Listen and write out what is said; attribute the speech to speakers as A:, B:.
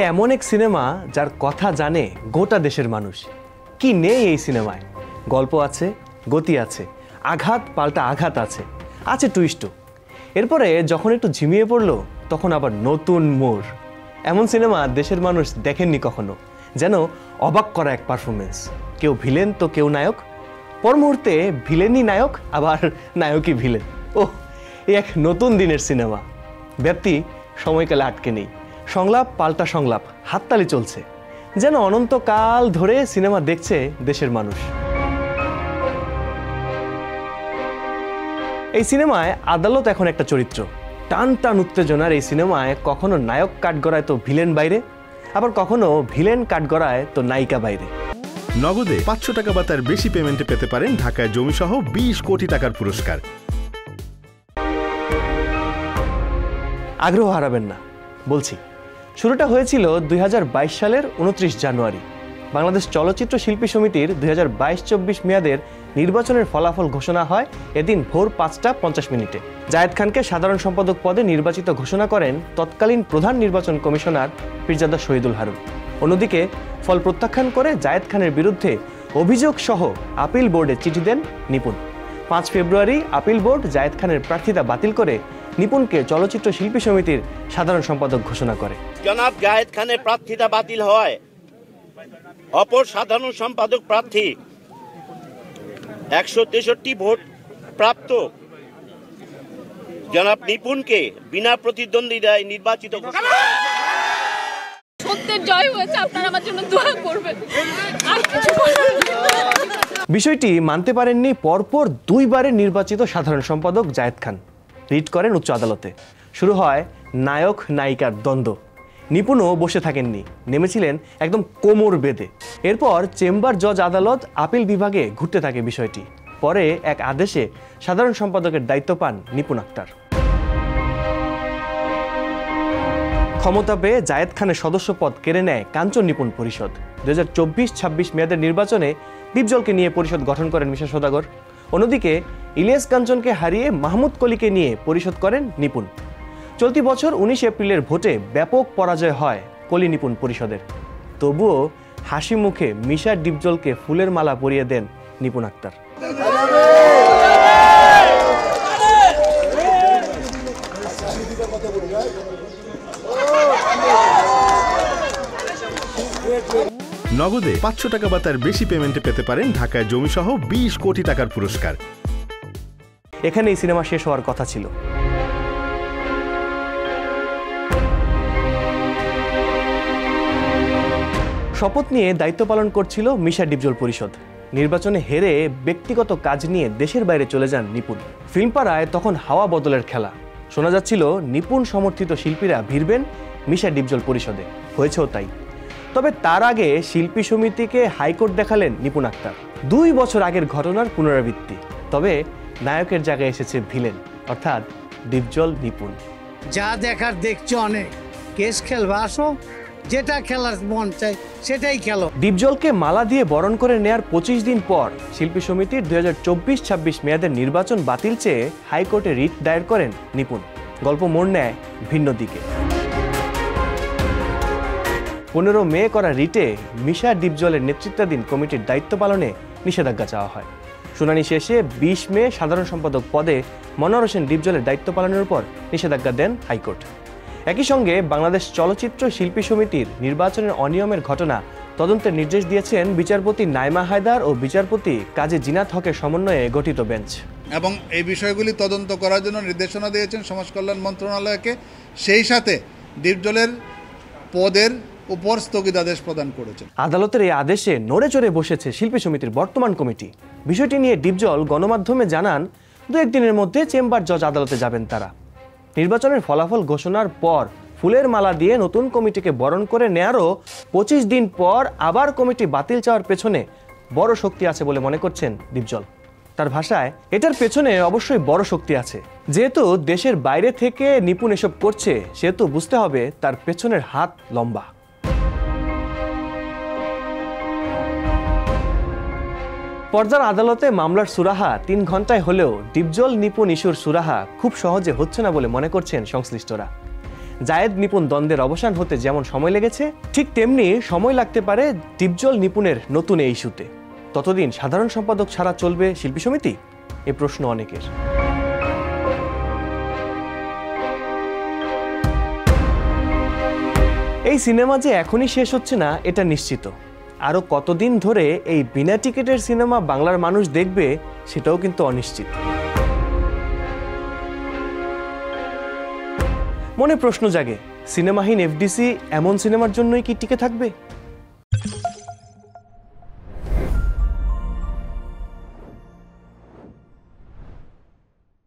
A: এমন এক সিনেমা যার কথা জানে গোটা দেশের মানুষ। কি নেই এই সিনেমায়? গল্প আছে, গতি আছে, আঘাত পাল্টা আঘাত আছে, আছে টুইস্টও। এরপরে যখন একটু ঝিমিয়ে পড়লো তখন আবার নতুন মোড়। এমন সিনেমা দেশের মানুষ দেখেননি কখনো। যেন অবাক করা এক পারফরমেন্স, কেউ ভিলেন তো কেউ নায়ক, পর মুহূর্তে ভিলেনই নায়ক, আবার নায়কই ভিলেন। ওহ, এই এক নতুন দিনের সিনেমা। ব্যাপ্তি সময়কালে আটকে নেই, সংলাপ পাল্টা সংলাপ, হাততালি চলছে, যেন অনন্তকাল ধরে সিনেমা দেখছে দেশের মানুষ। এই সিনেমায় আদালত এখন একটা চরিত্র। টান টান উত্তেজনার এই সিনেমায় কখনো নায়ক কাঠগড়ায় তো ভিলেন বাইরে, আবার কখনো ভিলেন কাঠগড়ায় তো নায়িকা বাইরে।
B: নগদে 500 টাকা বা তার বেশি পেমেন্টে পেতে পারেন ঢাকায় জমিসহ 20 কোটি টাকার পুরস্কার।
A: আগ্রহ হারাবেন না, বলছি। শুরুটা হয়েছিল 2022 সালের 29 জানুয়ারি। বাংলাদেশ চলচ্চিত্র শিল্পী সমিতির 2022-24 মেয়াদের নির্বাচনের ফলাফল ঘোষণা হয় এদিন ভোর 5:50 জায়েদ খানকে সাধারণ সম্পাদক পদে নির্বাচিত ঘোষণা করেন তৎকালীন প্রধান নির্বাচন কমিশনার পীরজাদা শহীদুল হারুন। অন্যদিকে ফল প্রত্যাখ্যান করে জায়েদ খানের বিরুদ্ধে অভিযোগ সহ আপিল বোর্ডে চিঠি দেন নিপুণ। 5 ফেব্রুয়ারি আপিল বোর্ড জায়েদ খানের প্রার্থিতা বাতিল করে নিপুণকে চলচ্চিত্র শিল্পী সমিতির সাধারণ সম্পাদক ঘোষণা করে।
C: জনাব জায়েদ খানের প্রার্থিতা বাতিল হয়। অপর সাধারণ সম্পাদক প্রার্থী 163 ভোট প্রাপ্ত জনাব নিপুণকে বিনা প্রতিদ্বন্দ্বিতায় নির্বাচিত ঘোষণা করেন।
D: সত্যের জয় হয়েছে, আপনারা আমার জন্য দোয়া করবেন।
A: বিষয়টি মানতে পারেননি পরপর 2 বারের নির্বাচিত সাধারণ সম্পাদক জায়েদ খান। রিট করেন উচ্চ আদালতে। শুরু হয় নায়ক নায়িকার দ্বন্দ্ব। নিপুণও বসে থাকেননি, নেমেছিলেন একদম কোমর বেঁধে। এরপর চেম্বার জজ আদালত আপিল বিভাগে ঘুরতে থাকে বিষয়টি। পরে এক আদেশে সাধারণ সম্পাদকের দায়িত্ব পান নিপুণ আক্তার। ক্ষমতা পেয়ে জায়েদ খানের সদস্য পদ কেড়ে নেয় কাঞ্চন নিপুণ পরিষদ। 2024-26 মেয়াদের নির্বাচনে ডিপজলকে নিয়ে পরিষদ গঠন করেন মিশা সওদাগর। অন্যদিকে ইলিয়াস কাঞ্চনকে হারিয়ে মাহমুদ কলিকে নিয়ে পরিষদ করেন নিপুণ। চলতি বছর 19 এপ্রিলের ভোটে ব্যাপক পরাজয় হয় কলি নিপুণ পরিষদের। তবুও হাসি মুখে মিশা ডিপজলকে ফুলের মালা পরিয়ে দেন নিপুণ আক্তার।
B: নগদে 500 টাকা বা তার বেশি পেমেন্টে পেতে পারেন ঢাকায় জমিসহ 20 কোটি টাকার পুরস্কার।
A: এখানে এই সিনেমা শেষ হওয়ার কথা ছিল। শপথ নিয়ে দায়িত্ব পালন করছিল মিশা ডিপজল পরিষদ। নির্বাচনে হেরে ব্যক্তিগত কাজ নিয়ে দেশের বাইরে চলে যান নিপুণ। ফিল্মপাড়ায় তখন হাওয়া বদলের খেলা। শোনা যাচ্ছিল নিপুণ সমর্থিত শিল্পীরা ভিড়বেন মিশা ডিপজল পরিষদে। হয়েছেও তাই। তবে তার আগে শিল্পী সমিতিকে হাইকোর্ট দেখালেন নিপুণ আক্তার। 2 বছর আগের ঘটনার পুনরাবৃত্তি। তবে নায়কের জায়গায় এসেছে ভিলেন, অর্থাৎ ডিপজল নিপুণ।
E: যা দেখার দেখছো অনেক, কেস খেলবা, আসো, যেটা খেলার মন চাই সেটাই খেলো।
A: ডিপজলকে মালা দিয়ে বরণ করে নেয়ার 25 দিন পর শিল্পী সমিতির 2024-26 মেয়াদের নির্বাচন বাতিল চেয়ে হাইকোর্টে রিট দায়ের করেন নিপুণ। গল্প মোড় নেয় ভিন্ন দিকে। 15 মে করা রিটে মিশা ডিপজলের নেতৃত্বাধীন কমিটির দায়িত্ব পালনে নিষেধাজ্ঞা চাওয়া হয়। শুনানি শেষে 20 মে সাধারণ সম্পাদক পদে মনোয়ার হোসেন ডিপজলের দায়িত্ব পালনের উপর নিষেধাজ্ঞা দেন হাইকোর্ট। একই সঙ্গে বাংলাদেশ চলচ্চিত্র শিল্পী সমিতির নির্বাচনের অনিয়মের ঘটনা তদন্তের নির্দেশ দিয়েছেন বিচারপতি নাইমা হায়দার ও বিচারপতি কাজী জিনাত হকের সমন্বয়ে গঠিত বেঞ্চ।
F: এবং এই বিষয়গুলি তদন্ত করার জন্য নির্দেশনা দিয়েছেন সমাজ কল্যাণ মন্ত্রণালয়কে। সেই সাথে ডিপজলের পদের উপর স্থগিতাদেশ প্রদান করেছেন।
A: আদালতের এই আদেশে নড়ে চড়ে বসেছে শিল্পী সমিতির বর্তমান কমিটি। বিষয়টি নিয়ে ডিপজল গণমাধ্যমে জানান 2-1 দিনের মধ্যে চেম্বার জজ আদালতে যাবেন তারা। নির্বাচনের ফলাফল ঘোষণার পর ফুলের মালা দিয়ে নতুন কমিটিকে বরণ করে নেয়ারও 25 দিন পর আবার কমিটি বাতিল চাওয়ার পেছনে বড় শক্তি আছে বলে মনে করছেন ডিপজল। তার ভাষায় এটার পেছনে অবশ্যই বড় শক্তি আছে। যেহেতু দেশের বাইরে থেকে নিপুণ এসব করছে, সেহেতু বুঝতে হবে তার পেছনের হাত লম্বা। পর্দার আদালতে মামলার সুরাহা 3 ঘন্টায় হলেও ডিপজল নিপুণ ইস্যুর সুরাহা খুব সহজে হচ্ছে না বলে মনে করছেন সংশ্লিষ্টরা। জায়েদ নিপুণ দ্বন্দ্বের অবসান হতে যেমন সময় লেগেছে, ঠিক তেমনি সময় লাগতে পারে ডিপজল নিপুণের নতুন এই ইস্যুতে। ততদিন সাধারণ সম্পাদক ছাড়া চলবে শিল্পী সমিতি? এ প্রশ্ন অনেকের। এই সিনেমা যে এখনই শেষ হচ্ছে না এটা নিশ্চিত। আরও কতদিন ধরে এই বিনা টিকিটের সিনেমা বাংলার মানুষ দেখবে সেটাও কিন্তু অনিশ্চিত। মনে প্রশ্ন জাগে, সিনেমাহীন এফডিসি এমন সিনেমার জন্যই কি টিকে থাকবে?